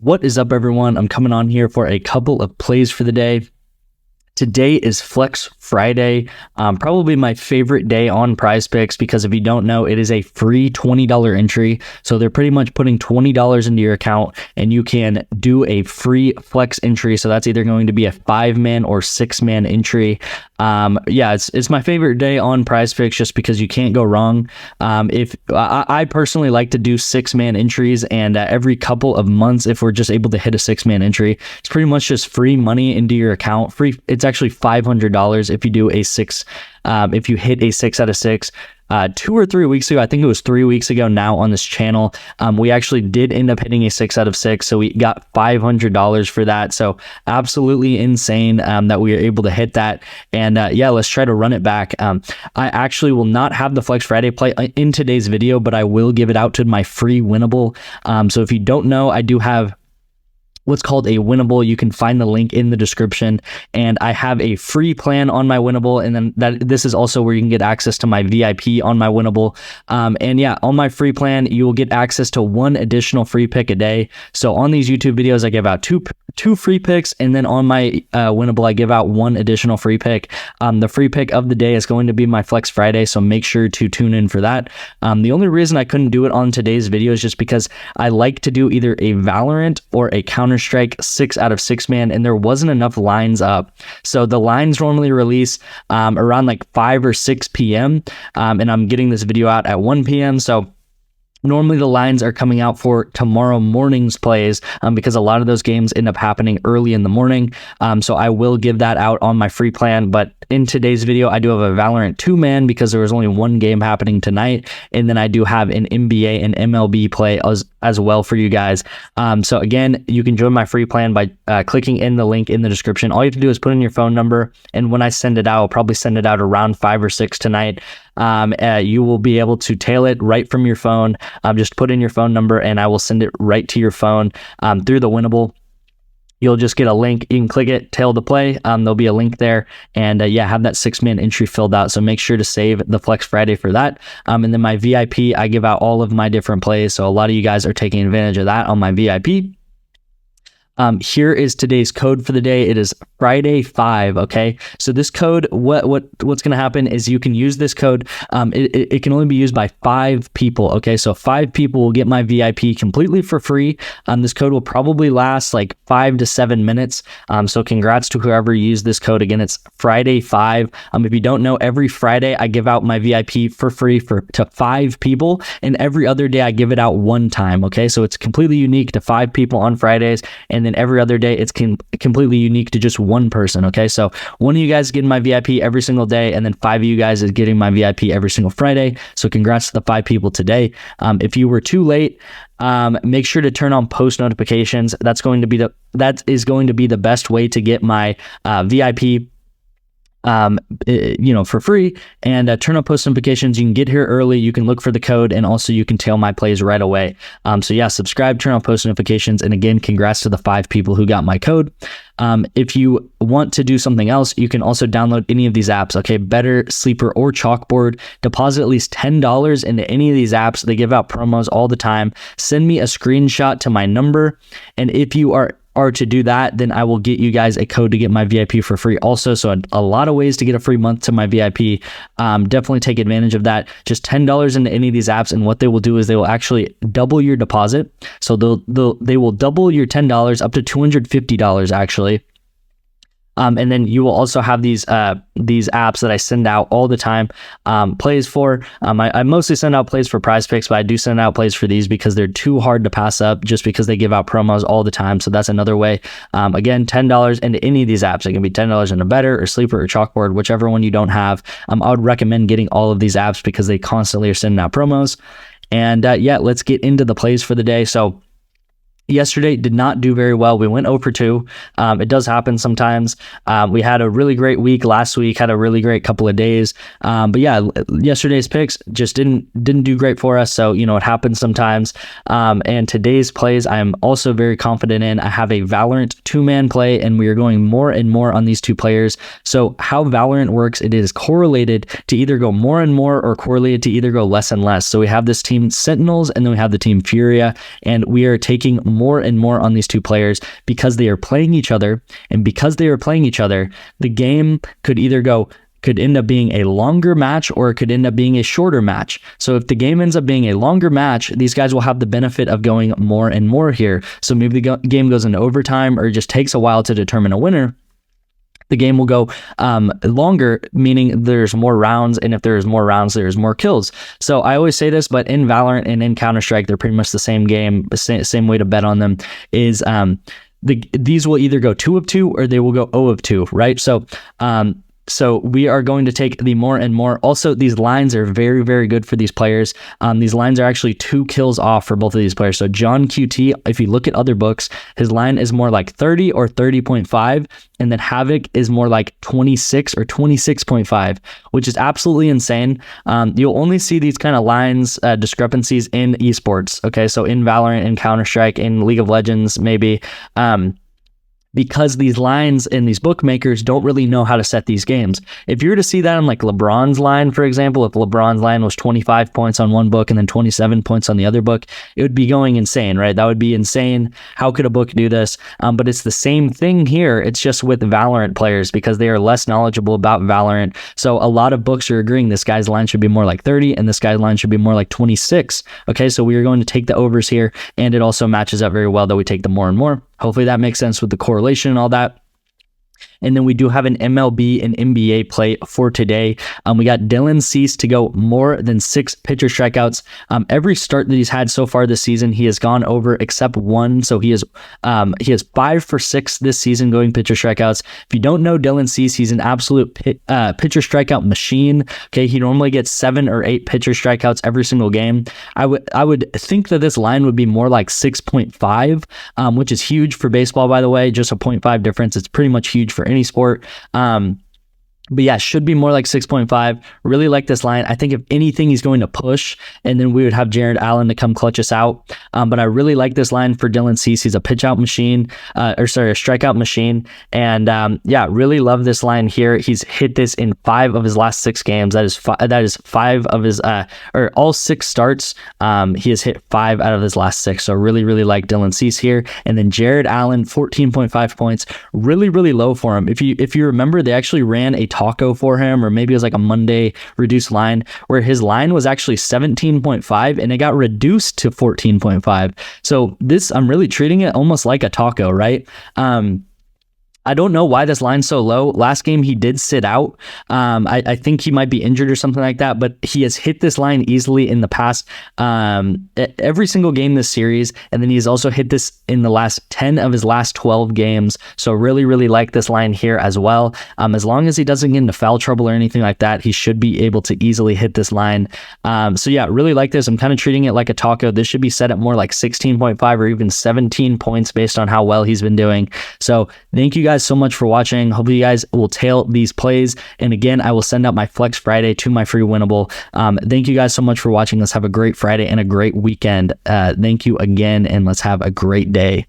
What is up, everyone? I'm coming on here for a couple of plays for the day. Today is Flex Friday, probably my favorite day on Prizepicks because if you don't know, it is a free $20 entry. So they're pretty much putting $20 into your account and you can do a free Flex entry. So that's either going to be a 5-man or 6-man entry. It's my favorite day on Prizepicks just because you can't go wrong. If I personally like to do 6-man entries, and every couple of months, if we're just able to hit a 6-man entry, it's pretty much just free money into your account. It's actually $500 if you do a 6. If you hit a 6 out of 6. 2 or 3 weeks ago, I think it was 3 weeks ago now on this channel, we actually did end up hitting a 6 out of 6. So we got $500 for that. So absolutely insane that we were able to hit that. And let's try to run it back. I actually will not have the Flex Friday play in today's video, but I will give it out to my free Winnable. So if you don't know, I do have what's called a Winnable. You can find the link in the description, and I have a free plan on my Winnable, and then this is also where you can get access to my VIP on my Winnable. On my free plan, you will get access to 1 additional free pick a day. So on these YouTube videos, I give out two free picks, and then on my Winnable, I give out 1 additional free pick. The free pick of the day is going to be my Flex Friday, so make sure to tune in for that. The only reason I couldn't do it on today's video is just because I like to do either a Valorant or a Counter-Strike 6 out of 6 man, and there wasn't enough lines up. So the lines normally release around like 5 or 6 p.m. And I'm getting this video out at 1 p.m. So normally the lines are coming out for tomorrow morning's plays because a lot of those games end up happening early in the morning. So I will give that out on my free plan. But in today's video, I do have a Valorant 2-man because there was only 1 game happening tonight. And then I do have an NBA and MLB play as well for you guys. So again, you can join my free plan by clicking in the link in the description. All you have to do is put in your phone number. And when I send it out, I'll probably send it out around 5 or 6 tonight. You will be able to tail it right from your phone. Just put in your phone number and I will send it right to your phone through the Winnable. You'll just get a link. You can click it, tail the play. There'll be a link there, and have that 6-man entry filled out. So make sure to save the Flex Friday for that. And then my VIP, I give out all of my different plays. So a lot of you guys are taking advantage of that on my VIP. Here is today's code for the day. It is Friday 5. Okay, so this code, what's going to happen is you can use this code. It can only be used by 5 people. Okay, so 5 people will get my VIP completely for free. This code will probably last like 5 to 7 minutes. So congrats to whoever used this code. Again, it's Friday 5. If you don't know, every Friday I give out my VIP for free to 5 people, and every other day I give it out 1 time. Okay, so it's completely unique to 5 people on Fridays, and then every other day it's completely unique to just 1 person. Okay, so 1 of you guys is getting my VIP every single day, and then 5 of you guys is getting my VIP every single Friday. So congrats to the 5 people today. If you were too late, make sure to turn on post notifications. That is going to be the best way to get my VIP for free, and turn on post notifications. You can get here early, you can look for the code, and also you can tail my plays right away. Subscribe, turn on post notifications, and again, congrats to the 5 people who got my code. If you want to do something else, you can also download any of these apps. Okay, Better, Sleeper, or Chalkboard. Deposit at least $10 into any of these apps. They give out promos all the time. Send me a screenshot to my number, and if you are to do that, then I will get you guys a code to get my VIP for free also. So a lot of ways to get a free month to my VIP. Definitely take advantage of that. Just $10 into any of these apps, and what they will do is they will actually double your deposit. So they will double your $10 up to $250 actually. And then you will also have these apps that I send out all the time, plays for. I mostly send out plays for Prizepicks, but I do send out plays for these because they're too hard to pass up just because they give out promos all the time. So that's another way. Again, $10 into any of these apps. It can be $10 into Better or Sleeper or Chalkboard, whichever one you don't have. I would recommend getting all of these apps because they constantly are sending out promos. And let's get into the plays for the day. So yesterday did not do very well. We went 0 for 2. It does happen sometimes. We had a really great week last week, had a really great couple of days. Yesterday's picks just didn't do great for us. So, it happens sometimes. And today's plays, I am also very confident in. I have a Valorant 2-man play, and we are going more and more on these 2 players. So how Valorant works, it is correlated to either go more and more or correlated to either go less and less. So we have this team Sentinels, and then we have the team Furia, and we are taking more and more on these two players because they are playing each other. And because they are playing each other, the game could end up being a longer match, or it could end up being a shorter match. So if the game ends up being a longer match, these guys will have the benefit of going more and more here. So maybe the game goes into overtime, or it just takes a while to determine a winner. The game will go longer, meaning there's more rounds, and if there's more rounds, there's more kills. So I always say this, but in Valorant and in Counter-Strike, they're pretty much the same game. Same way to bet on them is these will either go 2 of 2 or they will go 0 of 2, right? So we are going to take the more and more. Also, these lines are very, very good for these players. These lines are actually 2 kills off for both of these players. So John QT, if you look at other books, his line is more like 30 or 30.5, and then Havoc is more like 26 or 26.5, which is absolutely insane. You'll only see these kind of lines, discrepancies in esports. Okay, so in Valorant, in Counter-Strike, in League of Legends, maybe. Because these lines and these bookmakers don't really know how to set these games. If you were to see that on like LeBron's line, for example, if LeBron's line was 25 points on one book and then 27 points on the other book, it would be going insane, right? That would be insane. How could a book do this? But it's the same thing here. It's just with Valorant players because they are less knowledgeable about Valorant. So a lot of books are agreeing this guy's line should be more like 30 and this guy's line should be more like 26. Okay, so we are going to take the overs here, and it also matches up very well that we take the more and more. Hopefully that makes sense with the correlation and all that. And then we do have an MLB and NBA play for today. We got Dylan Cease to go more than 6 pitcher strikeouts. Every start that he's had so far this season, he has gone over except one. So he is 5 for 6 this season going pitcher strikeouts. If you don't know Dylan Cease, he's an absolute pitcher strikeout machine. Okay, he normally gets 7 or 8 pitcher strikeouts every single game. I would think that this line would be more like 6.5, which is huge for baseball, by the way. Just a 0.5 difference. It's pretty much huge for any sport. But yeah, should be more like 6.5. Really like this line. I think if anything, he's going to push, and then we would have Jared Allen to come clutch us out. But I really like this line for Dylan Cease. He's a pitch out machine, a strikeout machine. And yeah, really love this line here. He's hit this in 5 of his last 6 games. That is 5 of his, or all 6 starts. He has hit 5 out of his last 6. So really, really like Dylan Cease here. And then Jared Allen, 14.5 points. Really, really low for him. If you remember, they actually ran a taco for him, or maybe it was like a Monday reduced line where his line was actually 17.5 and it got reduced to 14.5. So this, I'm really treating it almost like a taco, right? I don't know why this line's so low. Last game, he did sit out. I think he might be injured or something like that, but he has hit this line easily in the past every single game this series, and then he's also hit this in the last 10 of his last 12 games. So really, really like this line here as well. As long as he doesn't get into foul trouble or anything like that, he should be able to easily hit this line. So yeah, really like this. I'm kind of treating it like a taco. This should be set at more like 16.5 or even 17 points based on how well he's been doing. So thank you guys so much for watching. Hopefully you guys will tail these plays, and again, I will send out my Flex Friday to my free Winnable. Thank you guys so much for watching. Let's have a great Friday and a great weekend. Thank you again, and let's have a great day.